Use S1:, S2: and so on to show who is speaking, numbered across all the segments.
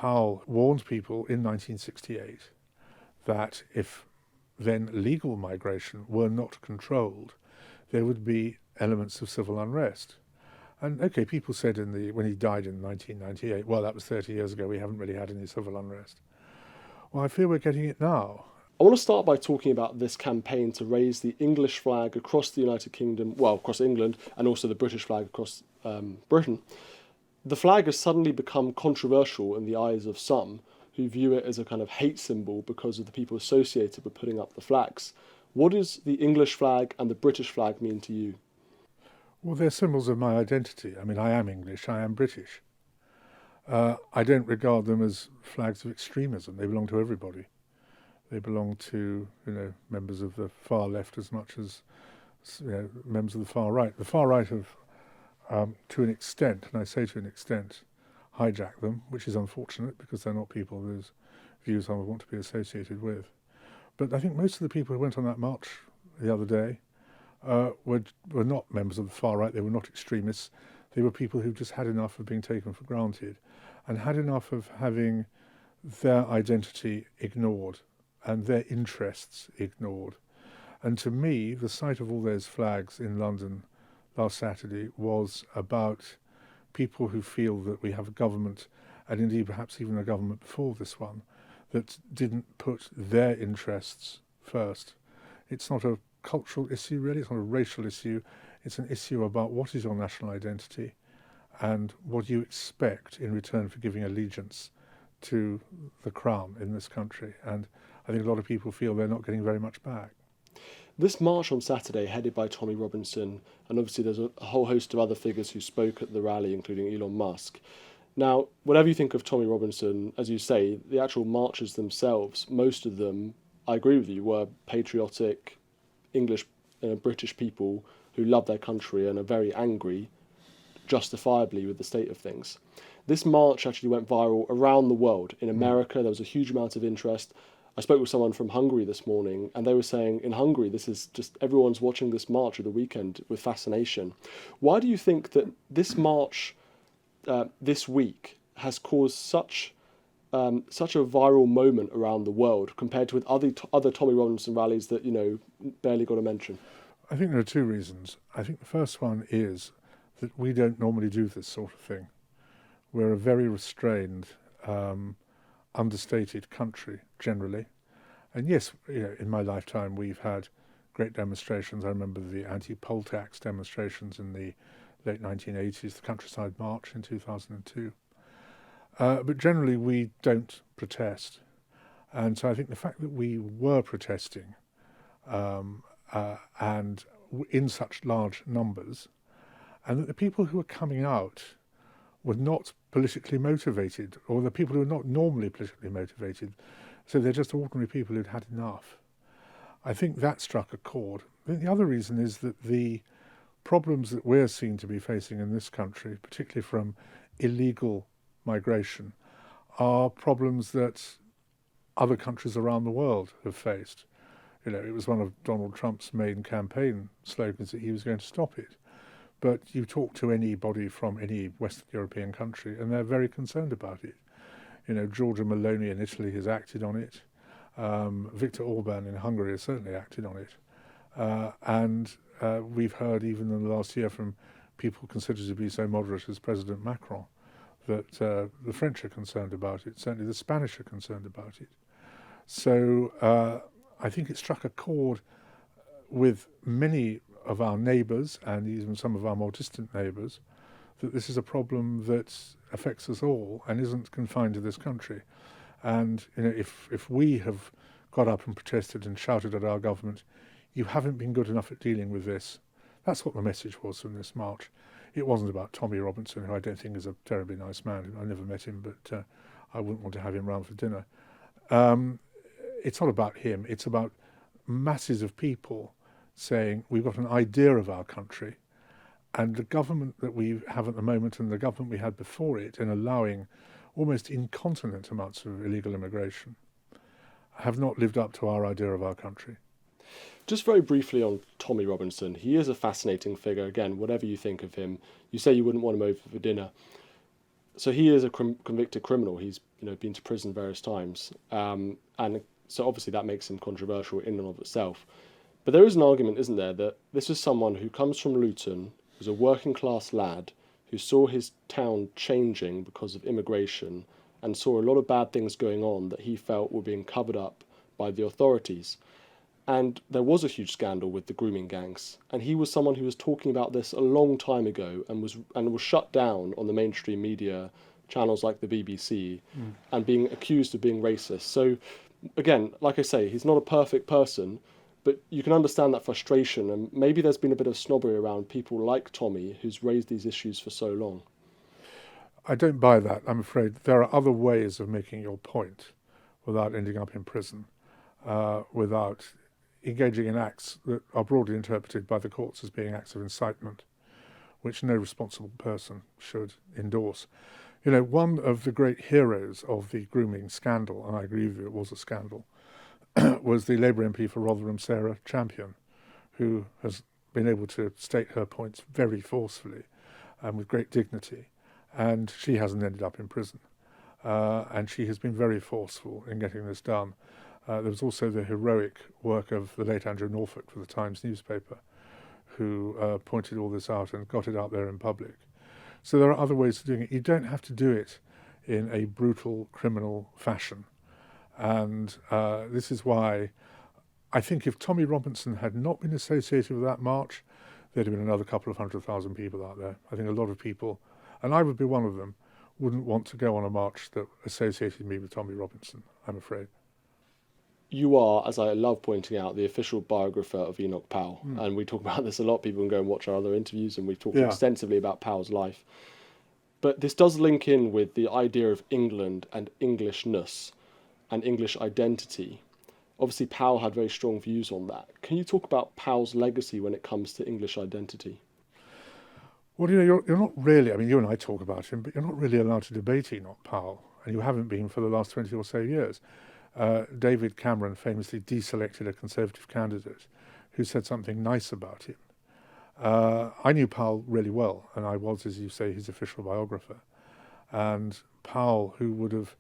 S1: Powell warned people in 1968 that if then legal migration were not controlled, there would be elements of civil unrest. And okay, people said when he died in 1998, well, that was 30 years ago, we haven't really had any civil unrest. Well, I feel we're getting it now.
S2: I want to start by talking about this campaign to raise the English flag across the United Kingdom, well, across England, and also the British flag across Britain. The flag has suddenly become controversial in the eyes of some who view it as a kind of hate symbol because of the people associated with putting up the flags. What does the English flag and the British flag mean to you?
S1: Well, they're symbols of my identity. I mean, I am English, I am British. I don't regard them as flags of extremism. They belong to everybody. They belong to, members of the far left as much as members of the far right. The far right have, to an extent, and I say to an extent, hijacked them, which is unfortunate because they're not people whose views I would want to be associated with. But I think most of the people who went on that march the other day were not members of the far right. They were not extremists. They were people who just had enough of being taken for granted and had enough of having their identity ignored and their interests ignored. And to me, the sight of all those flags in London last Saturday was about people who feel that we have a government, and indeed perhaps even a government before this one, that didn't put their interests first. It's not a cultural issue, really. It's not a racial issue. It's an issue about what is your national identity and what you expect in return for giving allegiance to the crown in this country. And I think a lot of people feel they're not getting very much back.
S2: This march on Saturday, headed by Tommy Robinson, and obviously there's a whole host of other figures who spoke at the rally, including Elon Musk. Now, whatever you think of Tommy Robinson, as you say, the actual marchers themselves, most of them, I agree with you, were patriotic English and British people who love their country and are very angry, justifiably, with the state of things. This march actually went viral around the world. In America, there was a huge amount of interest. I spoke with someone from Hungary this morning, and they were saying in Hungary, this is just everyone's watching this march of the weekend with fascination. Why do you think that this march this week has caused such a viral moment around the world compared to with other Tommy Robinson rallies that barely got a mention?
S1: I think there are two reasons. I think the first one is that we don't normally do this sort of thing. We're a very restrained, understated country generally, and yes, in my lifetime we've had great demonstrations. I remember the anti-poll tax demonstrations in the late 1980s, the Countryside March in 2002. But generally we don't protest, and so I think the fact that we were protesting and in such large numbers, and that the people who were coming out were not politically motivated, or the people who are not normally politically motivated, so they're just ordinary people who'd had enough. I think that struck a chord. I think the other reason is that the problems that we're seen to be facing in this country, particularly from illegal migration, are problems that other countries around the world have faced. It was one of Donald Trump's main campaign slogans that he was going to stop it. But you talk to anybody from any Western European country and they're very concerned about it. Giorgia Meloni in Italy has acted on it. Viktor Orban in Hungary has certainly acted on it. And we've heard even in the last year from people considered to be so moderate as President Macron that the French are concerned about it. Certainly the Spanish are concerned about it. So I think it struck a chord with many of our neighbours and even some of our more distant neighbours, that this is a problem that affects us all and isn't confined to this country. And if we have got up and protested and shouted at our government, you haven't been good enough at dealing with this. That's what the message was from this march. It wasn't about Tommy Robinson, who I don't think is a terribly nice man. I never met him, but I wouldn't want to have him round for dinner. It's not about him. It's about masses of people saying we've got an idea of our country, and the government that we have at the moment and the government we had before it in allowing almost incontinent amounts of illegal immigration have not lived up to our idea of our country.
S2: Just very briefly on Tommy Robinson, he is a fascinating figure. Again, whatever you think of him, you say you wouldn't want him over for dinner. So he is a convicted criminal. He's been to prison various times, and so obviously that makes him controversial in and of itself. But there is an argument, isn't there, that this is someone who comes from Luton, who's a working class lad, who saw his town changing because of immigration, and saw a lot of bad things going on that he felt were being covered up by the authorities. And there was a huge scandal with the grooming gangs, and he was someone who was talking about this a long time ago and was shut down on the mainstream media channels like the BBC, and being accused of being racist. So again, like I say, he's not a perfect person, but you can understand that frustration, and maybe there's been a bit of snobbery around people like Tommy who's raised these issues for so long.
S1: I don't buy that, I'm afraid. There are other ways of making your point without ending up in prison, without engaging in acts that are broadly interpreted by the courts as being acts of incitement, which no responsible person should endorse. One of the great heroes of the grooming scandal, and I agree with you, it was a scandal, was the Labour MP for Rotherham, Sarah Champion, who has been able to state her points very forcefully and with great dignity, and she hasn't ended up in prison. And she has been very forceful in getting this done. There was also the heroic work of the late Andrew Norfolk for the Times newspaper, who pointed all this out and got it out there in public. So there are other ways of doing it. You don't have to do it in a brutal criminal fashion. And this is why I think if Tommy Robinson had not been associated with that march, there'd have been another couple of 100,000 people out there. I think a lot of people, and I would be one of them, wouldn't want to go on a march that associated me with Tommy Robinson, I'm afraid.
S2: You are, as I love pointing out, the official biographer of Enoch Powell. And we talk about this a lot. People can go and watch our other interviews, and we've talked extensively about Powell's life. But this does link in with the idea of England and Englishness and English identity. Obviously, Powell had very strong views on that. Can you talk about Powell's legacy when it comes to English identity?
S1: Well, you're not really, I mean, you and I talk about him, but you're not really allowed to debate Enoch Powell, and you haven't been for the last 20 or so years. David Cameron famously deselected a Conservative candidate who said something nice about him. I knew Powell really well, and I was, as you say, his official biographer. And Powell, who would have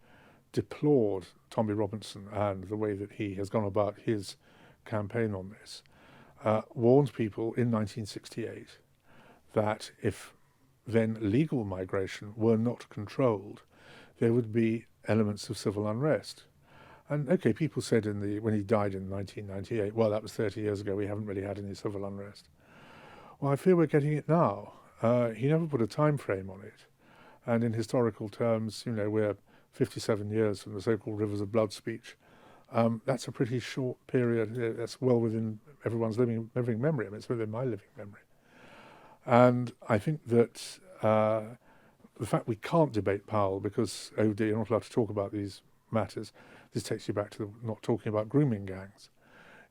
S1: deplored Tommy Robinson and the way that he has gone about his campaign on this, warned people in 1968 that if then legal migration were not controlled, there would be elements of civil unrest. And okay, people said when he died in 1998, well, that was 30 years ago, we haven't really had any civil unrest. Well, I feel we're getting it now. He never put a time frame on it. And in historical terms, we're 57 years from the so-called Rivers of Blood speech. That's a pretty short period. That's well within everyone's living memory. I mean, it's within my living memory. And I think that the fact we can't debate Powell because, oh dear, you're not allowed to talk about these matters, this takes you back to not talking about grooming gangs,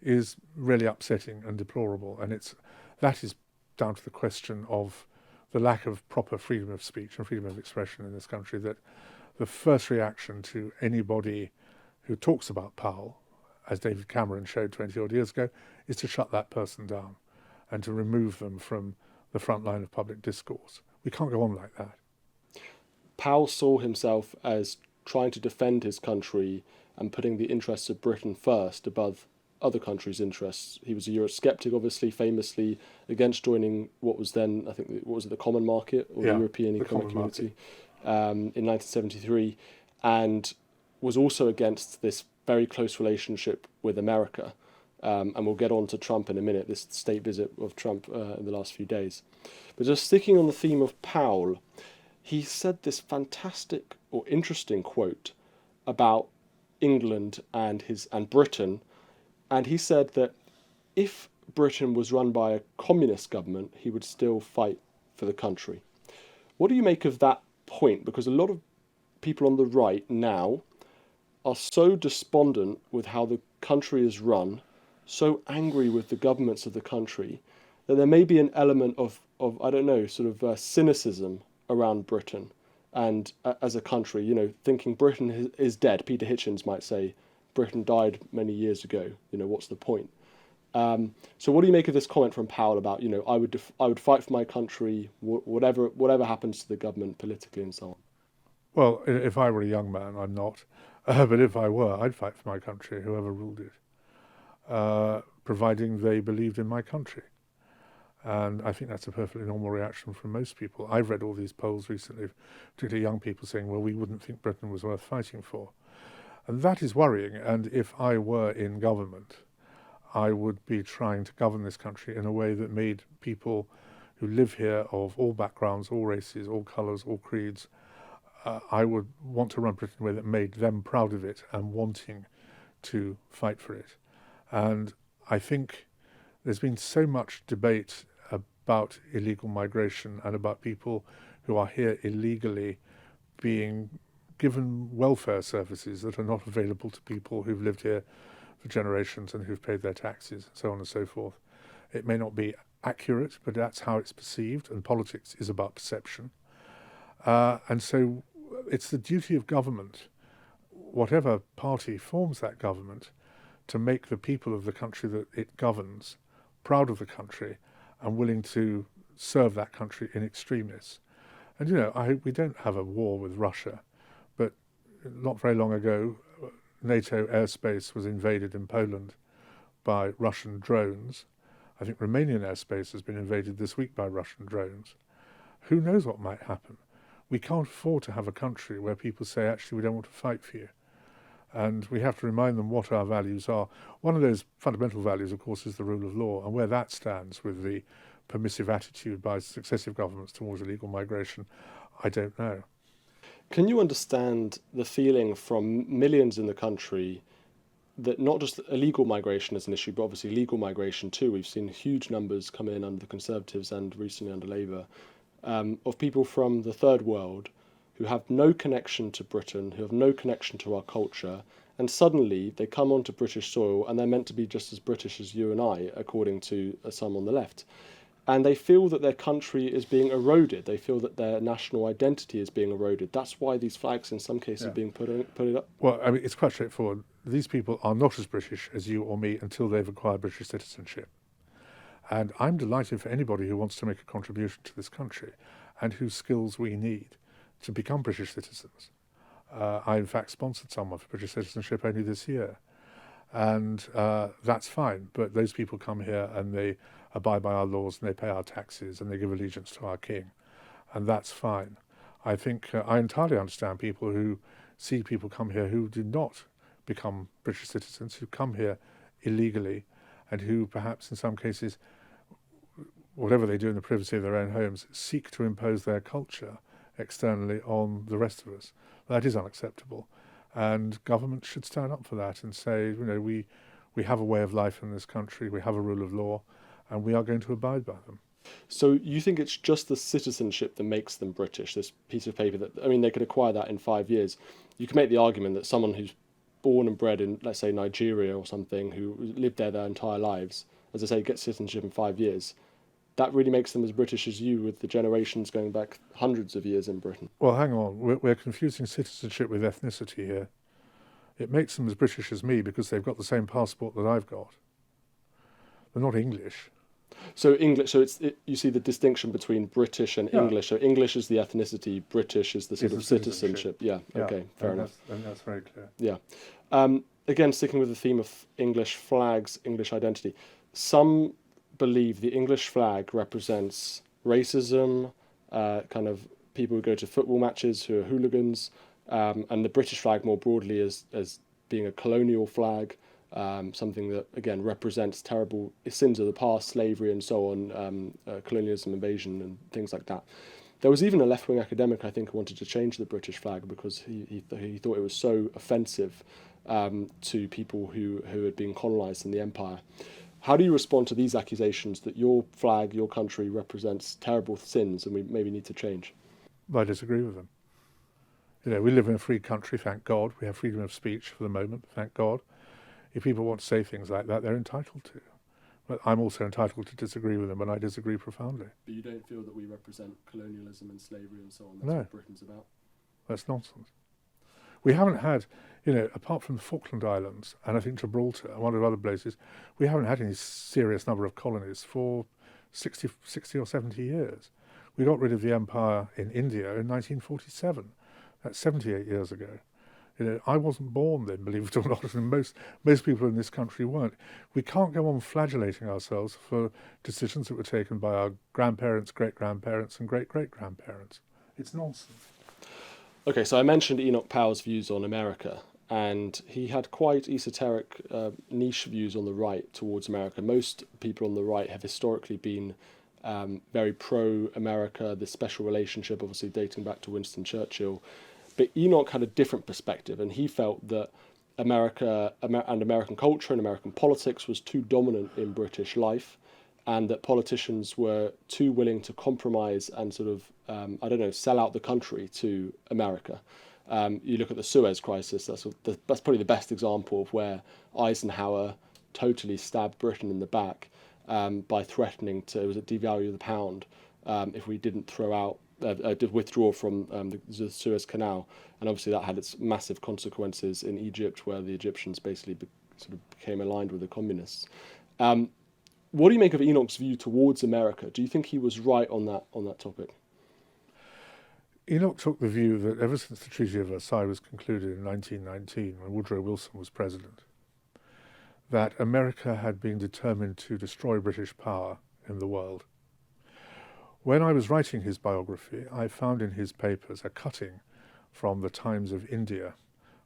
S1: is really upsetting and deplorable. And that is down to the question of the lack of proper freedom of speech and freedom of expression in this country, that the first reaction to anybody who talks about Powell, as David Cameron showed 20 odd years ago, is to shut that person down and to remove them from the front line of public discourse. We can't go on like that.
S2: Powell saw himself as trying to defend his country and putting the interests of Britain first above other countries' interests. He was a Eurosceptic, obviously, famously against joining what was then, I think, what was it, the Common Market or the European Economic Community in 1973, and was also against this very close relationship with America. And we'll get on to Trump in a minute, this state visit of Trump in the last few days. But just sticking on the theme of Powell, he said this fantastic or interesting quote about England and Britain, and he said that if Britain was run by a communist government, he would still fight for the country. What do you make of that point? Because a lot of people on the right now are so despondent with how the country is run, so angry with the governments of the country, that there may be an element of I don't know, sort of cynicism around Britain and as a country, thinking Britain is dead. Peter Hitchens might say, Britain died many years ago, what's the point? So what do you make of this comment from Powell about, I would fight for my country, whatever happens to the government politically and so on?
S1: Well, if I were a young man, I'm not. But if I were, I'd fight for my country, whoever ruled it, providing they believed in my country. And I think that's a perfectly normal reaction from most people. I've read all these polls recently, particularly young people saying, well, we wouldn't think Britain was worth fighting for. And that is worrying. And if I were in government, I would be trying to govern this country in a way that made people who live here of all backgrounds, all races, all colours, all creeds, I would want to run Britain in a way that made them proud of it and wanting to fight for it. And I think there's been so much debate about illegal migration and about people who are here illegally being given welfare services that are not available to people who've lived here for generations and who've paid their taxes, so on and so forth. It may not be accurate, but that's how it's perceived, and politics is about perception. And so it's the duty of government, whatever party forms that government, to make the people of the country that it governs proud of the country and willing to serve that country in extremis. And, you know, we don't have a war with Russia, but not very long ago, NATO airspace was invaded in Poland by Russian drones. I think Romanian airspace has been invaded this week by Russian drones. Who knows what might happen? We can't afford to have a country where people say, actually, we don't want to fight for you. And we have to remind them what our values are. One of those fundamental values, of course, is the rule of law, and where that stands with the permissive attitude by successive governments towards illegal migration, I don't know.
S2: Can you understand the feeling from millions in the country that not just illegal migration is an issue, but obviously legal migration too? We've seen huge numbers come in under the Conservatives and recently under Labour, of people from the third world who have no connection to Britain, who have no connection to our culture, and suddenly they come onto British soil and they're meant to be just as British as you and I, according to some on the left. And they feel that their country is being eroded. They feel that their national identity is being eroded. That's why these flags, in some cases, are being put up.
S1: Well, I mean, it's quite straightforward. These people are not as British as you or me until they've acquired British citizenship. And I'm delighted for anybody who wants to make a contribution to this country and whose skills we need to become British citizens. I, in fact, sponsored someone for British citizenship only this year. And that's fine. But those people come here and they abide by our laws and they pay our taxes and they give allegiance to our king. And that's fine. I think I entirely understand people who see people come here who do not become British citizens, who come here illegally and who perhaps in some cases, whatever they do in the privacy of their own homes, seek to impose their culture externally on the rest of us. That is unacceptable. And government should stand up for that and say, you know, we have a way of life in this country, we have a rule of law, and we are going to abide by them.
S2: So you think it's just the citizenship that makes them British, this piece of paper that, I mean, they could acquire that in 5 years. You can make the argument that someone who's born and bred in, let's say, Nigeria or something, who lived there their entire lives, as I say, gets citizenship in 5 years, that really makes them as British as you, with the generations going back hundreds of years in Britain.
S1: Well, hang on, we're confusing citizenship with ethnicity here. It makes them as British as me because they've got the same passport that I've got. They're not English.
S2: So English. So you see the distinction between British and English. So English is the ethnicity, British is the sort of citizenship. Yeah. Okay. Fair enough.
S1: And that's very clear.
S2: Yeah. Again, sticking with the theme of English flags, English identity. Some believe the English flag represents racism, kind of people who go to football matches who are hooligans, and the British flag more broadly as being a colonial flag. Something that, again, represents terrible sins of the past, slavery and so on, colonialism, invasion and things like that. There was even a left-wing academic, I think, who wanted to change the British flag because he thought it was so offensive to people who had been colonised in the empire. How do you respond to these accusations that your flag, your country, represents terrible sins and we maybe need to change?
S1: I disagree with them. You know, we live in a free country, thank God. We have freedom of speech for the moment, thank God. If people want to say things like that, they're entitled to. But I'm also entitled to disagree with them, and I disagree profoundly.
S2: But you don't feel that we represent colonialism and slavery and so on? That's
S1: No.
S2: what Britain's about?
S1: That's nonsense. We haven't had, you know, apart from the Falkland Islands, and I think Gibraltar and one of other places, we haven't had any serious number of colonies for 60 or 70 years. We got rid of the empire in India in 1947. That's 78 years ago. I wasn't born then, believe it or not, and most people in this country weren't. We can't go on flagellating ourselves for decisions that were taken by our grandparents, great-grandparents, and great-great-grandparents. It's nonsense.
S2: Okay, so I mentioned Enoch Powell's views on America, and he had quite esoteric, niche views on the right towards America. Most people on the right have historically been very pro-America, this special relationship, obviously dating back to Winston Churchill. But Enoch had a different perspective, and he felt that America and American culture and American politics was too dominant in British life, and that politicians were too willing to compromise and sort of, sell out the country to America. You look at the Suez Crisis, that's probably the best example of where Eisenhower totally stabbed Britain in the back by threatening to devalue the pound if we didn't did withdraw from the Suez Canal, and obviously that had its massive consequences in Egypt, where the Egyptians basically sort of became aligned with the communists. What do you make of Enoch's view towards America? Do you think he was right on that topic?
S1: Enoch took the view that ever since the Treaty of Versailles was concluded in 1919, when Woodrow Wilson was president, that America had been determined to destroy British power in the world. When I was writing his biography, I found in his papers a cutting from the Times of India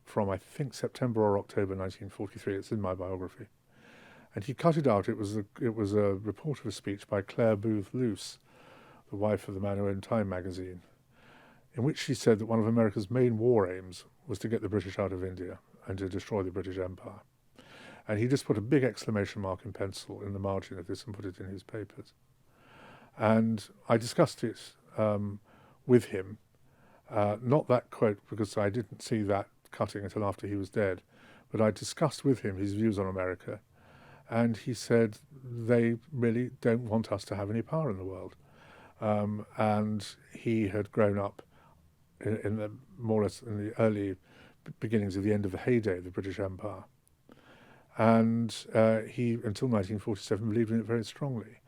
S1: from, I think, September or October 1943. It's in my biography. And he cut it out. It was a report of a speech by Claire Booth Luce, the wife of the man who owned Time magazine, in which she said that one of America's main war aims was to get the British out of India and to destroy the British Empire. And he just put a big exclamation mark in pencil in the margin of this and put it in his papers. And I discussed it with him, not that quote, because I didn't see that cutting until after he was dead, but I discussed with him his views on America, and he said they really don't want us to have any power in the world. And he had grown up in the more or less in the early beginnings of the end of the heyday of the British Empire. And he, until 1947, believed in it very strongly.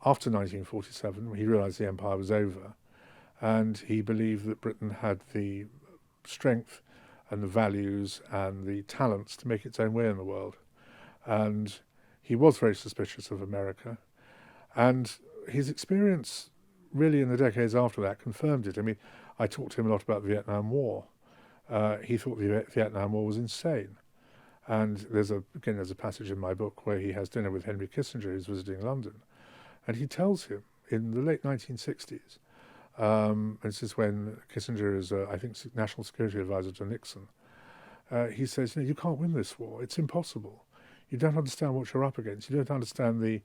S1: After 1947, he realised the empire was over, and he believed that Britain had the strength and the values and the talents to make its own way in the world. And he was very suspicious of America. And his experience really in the decades after that confirmed it. I mean, I talked to him a lot about the Vietnam War. He thought the Vietnam War was insane. And there's a passage in my book where he has dinner with Henry Kissinger, who's visiting London. And he tells him in the late 1960s, and this is when Kissinger is, I think, National Security Advisor to Nixon, he says, you can't win this war. It's impossible. You don't understand what you're up against. You don't understand the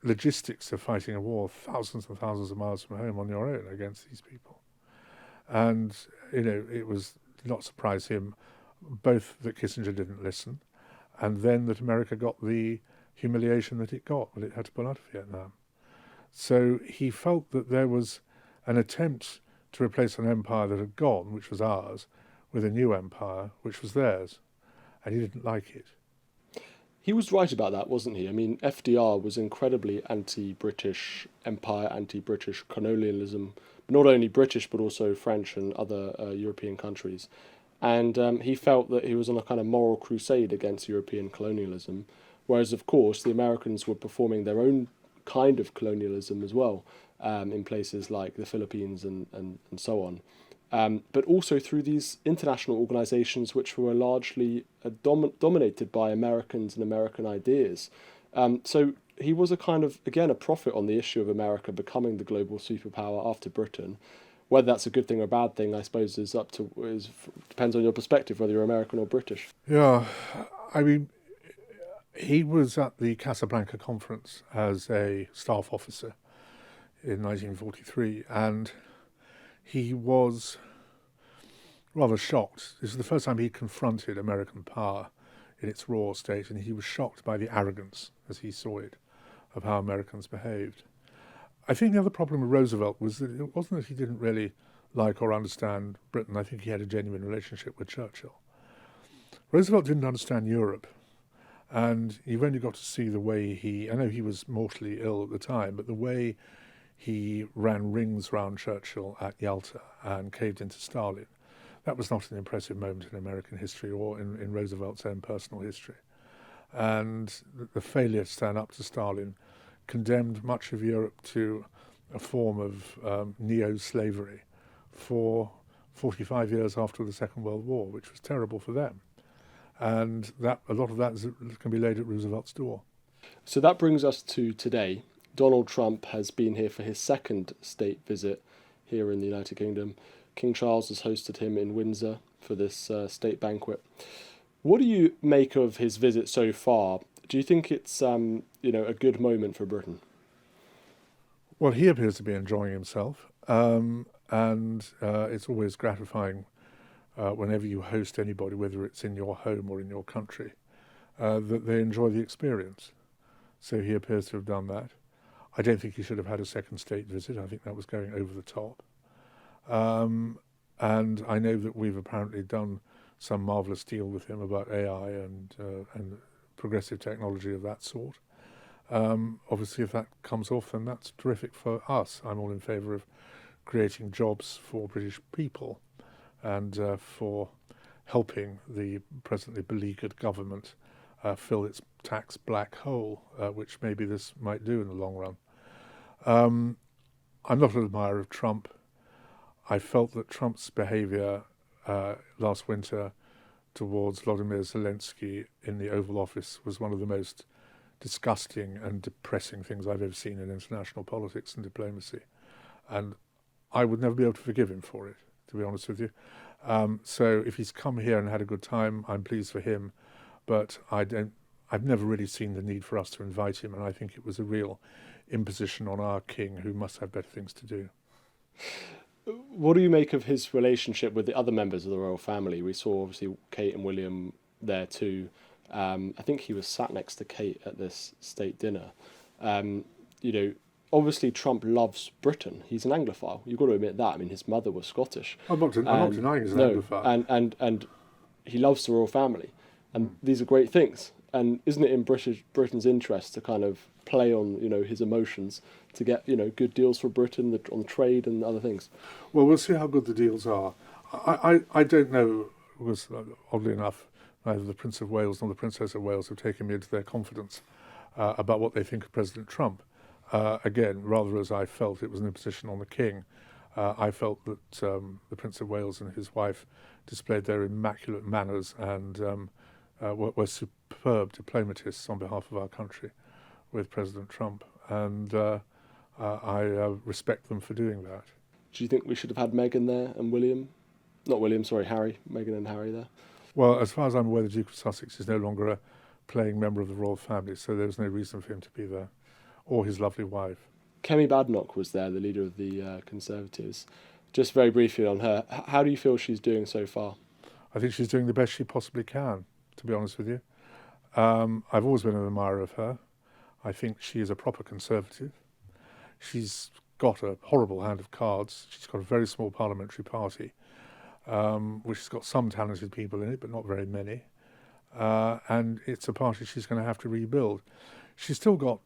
S1: logistics of fighting a war thousands and thousands of miles from home on your own against these people. And, it was not surprise him both that Kissinger didn't listen and then that America got the humiliation that it got when it had to pull out of Vietnam. So he felt that there was an attempt to replace an empire that had gone, which was ours, with a new empire, which was theirs, and he didn't like it.
S2: He was right about that, wasn't he? I mean, FDR was incredibly anti-British empire, anti-British colonialism, not only British but also French and other European countries. And he felt that he was on a kind of moral crusade against European colonialism, whereas, of course, the Americans were performing their own kind of colonialism as well, in places like the Philippines and so on. But also through these international organizations which were largely dominated by Americans and American ideas. So he was a kind of, again, a prophet on the issue of America becoming the global superpower after Britain. Whether that's a good thing or a bad thing, I suppose, depends on your perspective, whether you're American or British.
S1: Yeah, I mean, he was at the Casablanca conference as a staff officer in 1943, and he was rather shocked. This is the first time he confronted American power in its raw state, and he was shocked by the arrogance, as he saw it, of how Americans behaved. I think the other problem with Roosevelt was that it wasn't that he didn't really like or understand Britain. I think he had a genuine relationship with Churchill. Roosevelt didn't understand Europe, and you've only got to see the way I know he was mortally ill at the time, but the way he ran rings round Churchill at Yalta and caved into Stalin. That was not an impressive moment in American history or in Roosevelt's own personal history. And the failure to stand up to Stalin condemned much of Europe to a form of neo-slavery for 45 years after the Second World War, which was terrible for them. And a lot of that can be laid at Roosevelt's door.
S2: So that brings us to today. Donald Trump has been here for his second state visit here in the United Kingdom. King Charles has hosted him in Windsor for this state banquet. What do you make of his visit so far? Do you think it's a good moment for Britain?
S1: Well, he appears to be enjoying himself, and it's always gratifying whenever you host anybody, whether it's in your home or in your country, that they enjoy the experience. So he appears to have done that. I don't think he should have had a second state visit. I think that was going over the top. And I know that we've apparently done some marvellous deal with him about AI and progressive technology of that sort. Obviously, if that comes off, then that's terrific for us. I'm all in favour of creating jobs for British people and for helping the presently beleaguered government fill its tax black hole, which maybe this might do in the long run. I'm not an admirer of Trump. I felt that Trump's behaviour last winter towards Volodymyr Zelensky in the Oval Office was one of the most disgusting and depressing things I've ever seen in international politics and diplomacy. And I would never be able to forgive him for it, to be honest with you. So if he's come here and had a good time, I'm pleased for him. But I've never really seen the need for us to invite him, and I think it was a real imposition on our king, who must have better things to do.
S2: What do you make of his relationship with the other members of the royal family? We saw obviously Kate and William there too. I think he was sat next to Kate at this state dinner. Obviously Trump loves Britain. He's an Anglophile. You've got to admit that. I mean, his mother was Scottish.
S1: I'm not denying he's an Anglophile.
S2: And he loves the royal family. And these are great things. And isn't it in Britain's interest to kind of play on, his emotions to get, good deals for Britain on trade and other things?
S1: Well, we'll see how good the deals are. I don't know, because oddly enough, neither the Prince of Wales nor the Princess of Wales have taken me into their confidence about what they think of President Trump. Again, rather as I felt it was an imposition on the King, I felt that the Prince of Wales and his wife displayed their immaculate manners and were superb diplomatists on behalf of our country with President Trump. And I respect them for doing that.
S2: Do you think we should have had Meghan there and William? Not William, sorry, Harry. Meghan and Harry there.
S1: Well, as far as I'm aware, the Duke of Sussex is no longer a playing member of the royal family, so there's no reason for him to be there, or his lovely wife.
S2: Kemi Badenoch was there, the leader of the Conservatives. Just very briefly on her, how do you feel she's doing so far?
S1: I think she's doing the best she possibly can, to be honest with you. I've always been an admirer of her. I think she is a proper Conservative. She's got a horrible hand of cards. She's got a very small parliamentary party, which has got some talented people in it, but not very many. And it's a party she's going to have to rebuild. She's still got,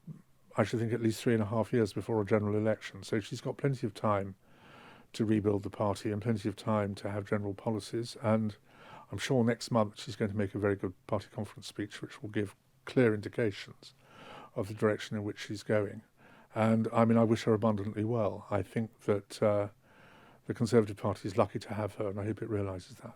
S1: I should think, at least 3.5 years before a general election. So she's got plenty of time to rebuild the party and plenty of time to have general policies. And I'm sure next month she's going to make a very good party conference speech, which will give clear indications of the direction in which she's going. And I mean, I wish her abundantly well. I think that the Conservative Party is lucky to have her, and I hope it realises that.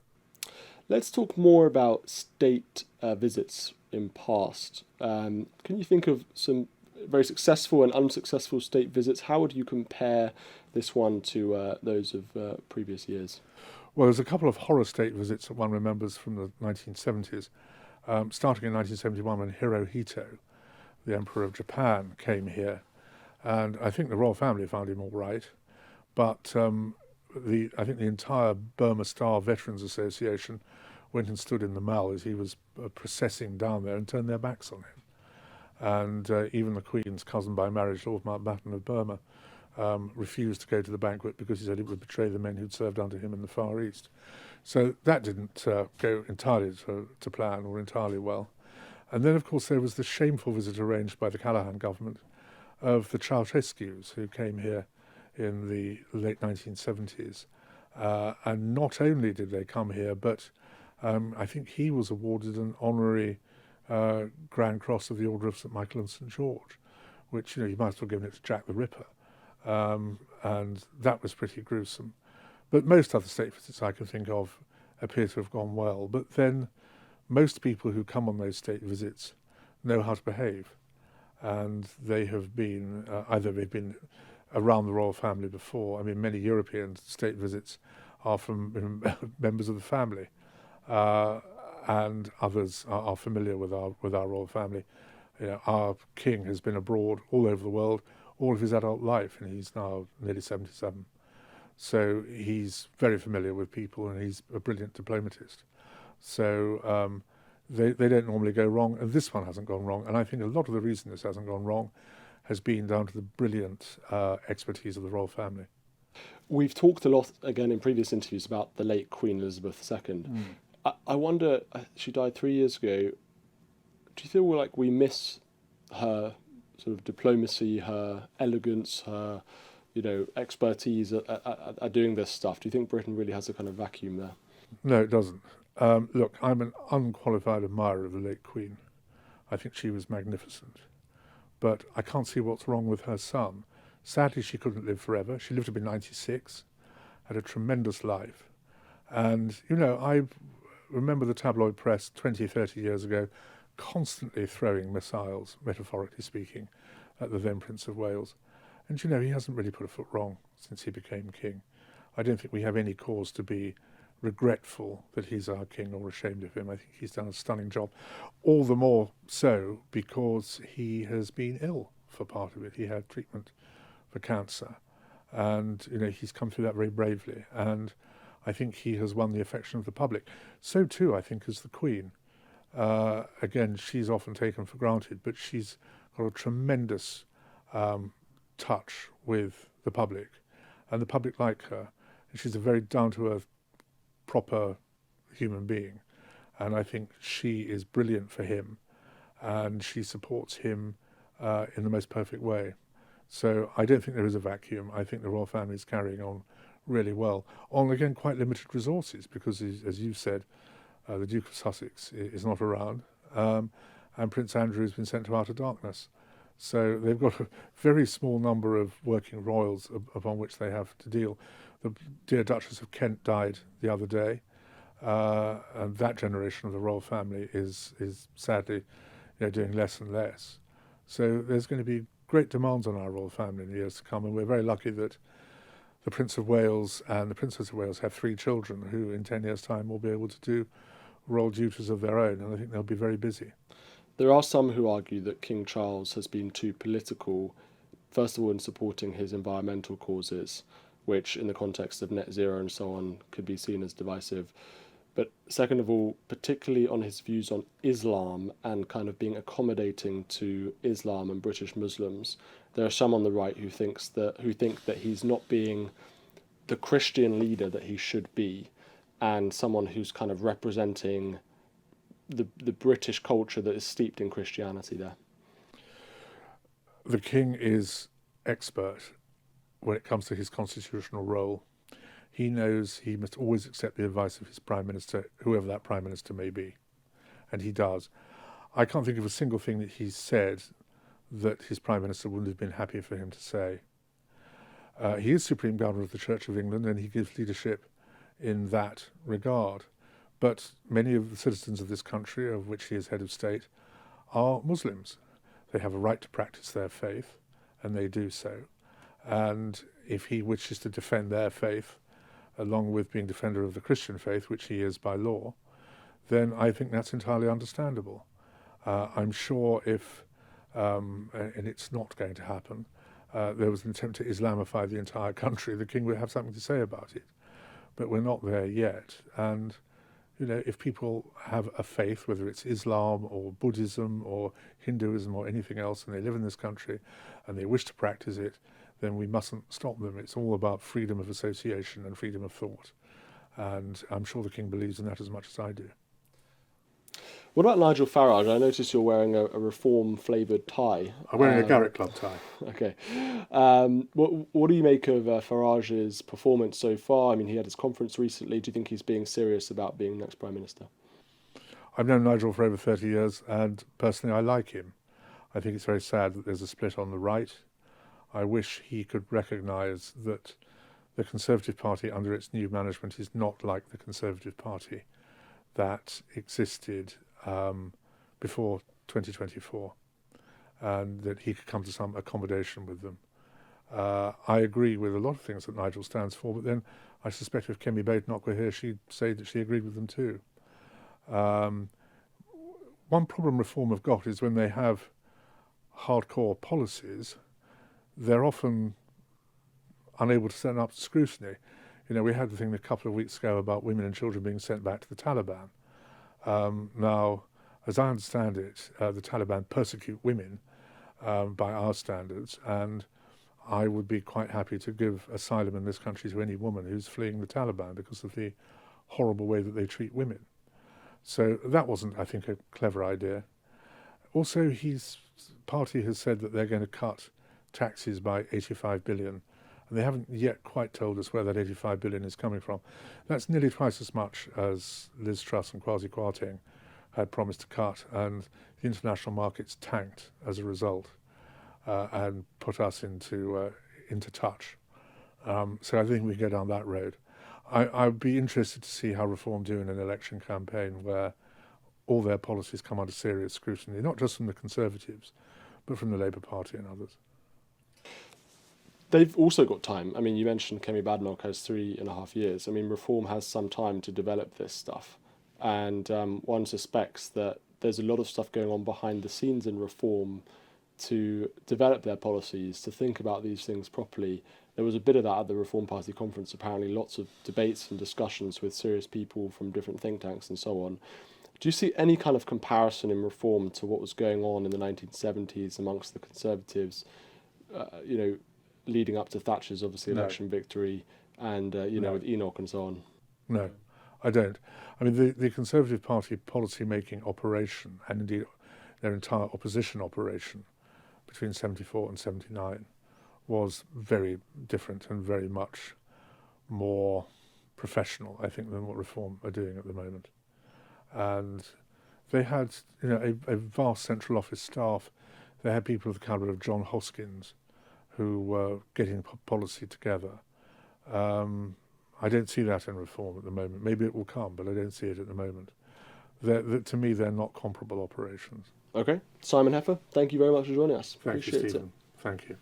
S2: Let's talk more about state visits in past. Can you think of some very successful and unsuccessful state visits? How would you compare this one to those of previous years?
S1: Well, there's a couple of horror state visits that one remembers from the 1970s, starting in 1971 when Hirohito, the Emperor of Japan, came here. And I think the royal family found him all right. But I think the entire Burma Star Veterans Association went and stood in the Mall as he was processing down there and turned their backs on him. And even the Queen's cousin by marriage, Lord Mountbatten of Burma, refused to go to the banquet because he said it would betray the men who'd served under him in the Far East. So that didn't go entirely to plan or entirely well. And then, of course, there was the shameful visit arranged by the Callaghan government of the Ceausescus, who came here in the late 1970s And not only did they come here, but I think he was awarded an honorary Grand Cross of the Order of St Michael and St George, which, you might as well give it to Jack the Ripper. And that was pretty gruesome. But most other state visits I can think of appear to have gone well. But then most people who come on those state visits know how to behave. And they have been, either they've been around the royal family before. I mean, many European state visits are from members of the family. And others are familiar with our royal family. Our king has been abroad all over the world all of his adult life, and he's now nearly 77. So he's very familiar with people, and he's a brilliant diplomatist. So they don't normally go wrong, and this one hasn't gone wrong. And I think a lot of the reason this hasn't gone wrong has been down to the brilliant expertise of the royal family.
S2: We've talked a lot, again, in previous interviews about the late Queen Elizabeth II. I wonder, she died 3 years ago. Do you feel like we miss her sort of diplomacy, her elegance, her, expertise at doing this stuff? Do you think Britain really has a kind of vacuum there?
S1: No, it doesn't. Look, I'm an unqualified admirer of the late Queen. I think she was magnificent. But I can't see what's wrong with her son. Sadly, she couldn't live forever. She lived to be 96, had a tremendous life. And, I remember the tabloid press 20, 30 years ago constantly throwing missiles, metaphorically speaking, at the then Prince of Wales. And, he hasn't really put a foot wrong since he became king. I don't think we have any cause to be regretful that he's our king or ashamed of him. I think he's done a stunning job. All the more so because he has been ill for part of it. He had treatment for cancer. And, he's come through that very bravely. And I think he has won the affection of the public. So too, I think, is the Queen. Again, she's often taken for granted, but she's got a tremendous touch with the public, and the public like her. And she's a very down-to-earth, proper human being. And I think she is brilliant for him, and she supports him in the most perfect way. So I don't think there is a vacuum. I think the royal family is carrying on really well, on, again, quite limited resources, because, as you said, the Duke of Sussex is not around, and Prince Andrew has been sent to outer darkness. So they've got a very small number of working royals upon which they have to deal. The dear Duchess of Kent died the other day, and that generation of the royal family is sadly doing less and less. So there's going to be great demands on our royal family in the years to come, and we're very lucky that the Prince of Wales and the Princess of Wales have 3 children who in 10 years' time will be able to do royal duties of their own, and I think they'll be very busy.
S2: There are some who argue that King Charles has been too political, first of all in supporting his environmental causes, which in the context of net zero and so on could be seen as divisive. But second of all, particularly on his views on Islam and kind of being accommodating to Islam and British Muslims. There are some on the right who think that he's not being the Christian leader that he should be, and someone who's kind of representing the British culture that is steeped in Christianity there.
S1: The king is expert when it comes to his constitutional role. He knows he must always accept the advice of his Prime Minister, whoever that Prime Minister may be. And he does. I can't think of a single thing that he's said that his Prime Minister wouldn't have been happy for him to say. He is Supreme Governor of the Church of England, and he gives leadership in that regard. But many of the citizens of this country, of which he is head of state, are Muslims. They have a right to practice their faith, and they do so. And if he wishes to defend their faith, along with being defender of the Christian faith, which he is by law, then I think that's entirely understandable. I'm sure if, and it's not going to happen, there was an attempt to Islamify the entire country, the king would have something to say about it. But we're not there yet. And, if people have a faith, whether it's Islam or Buddhism or Hinduism or anything else, and they live in this country and they wish to practice it, then we mustn't stop them. It's all about freedom of association and freedom of thought. And I'm sure the king believes in that as much as I do.
S2: What about Nigel Farage? I noticed you're wearing a reform-flavoured tie.
S1: I'm wearing a Garrett Club tie.
S2: Okay. What do you make of Farage's performance so far? I mean, he had his conference recently. Do you think he's being serious about being next Prime Minister?
S1: I've known Nigel for over 30 years, and personally I like him. I think it's very sad that there's a split on the right. I wish he could recognise that the Conservative Party under its new management is not like the Conservative Party that existed before 2024, and that he could come to some accommodation with them. I agree with a lot of things that Nigel stands for, but then I suspect if Kemi Badenoch were here, she'd say that she agreed with them too. One problem Reform have got is when they have hardcore policies, they're often unable to stand up to scrutiny. You know, we had the thing a couple of weeks ago about women and children being sent back to the Taliban. Now, as I understand it, the Taliban persecute women by our standards, and I would be quite happy to give asylum in this country to any woman who's fleeing the Taliban because of the horrible way that they treat women. So that wasn't, I think, a clever idea. Also, his party has said that they're going to cut taxes by 85 billion, and they haven't yet quite told us where that 85 billion is coming from. That's nearly twice as much as Liz Truss and Kwasi Kwarteng had promised to cut, and the international markets tanked as a result and put us into touch. So I think we can go down that road. I'd be interested to see how Reform do in an election campaign where all their policies come under serious scrutiny, not just from the Conservatives, but from the Labour Party and others.
S2: They've also got time. I mean, you mentioned Kemi Badenoch has 3.5 years. I mean, Reform has some time to develop this stuff. And one suspects that there's a lot of stuff going on behind the scenes in Reform to develop their policies, to think about these things properly. There was a bit of that at the Reform Party conference, apparently lots of debates and discussions with serious people from different think tanks and so on. Do you see any kind of comparison in Reform to what was going on in the 1970s amongst the Conservatives, leading up to Thatcher's, obviously, election victory, and, with Enoch and so on?
S1: No, I don't. I mean, the Conservative Party policy-making operation, and indeed their entire opposition operation between 74 and 79, was very different and very much more professional, I think, than what Reform are doing at the moment. And they had, a vast central office staff. They had people of the calibre of John Hoskins, who were getting policy together. I don't see that in Reform at the moment. Maybe it will come, but I don't see it at the moment. To me, they're not comparable operations.
S2: Okay. Simon Heffer, thank you very much for joining us.
S1: Thank you, Stephen. Thank you.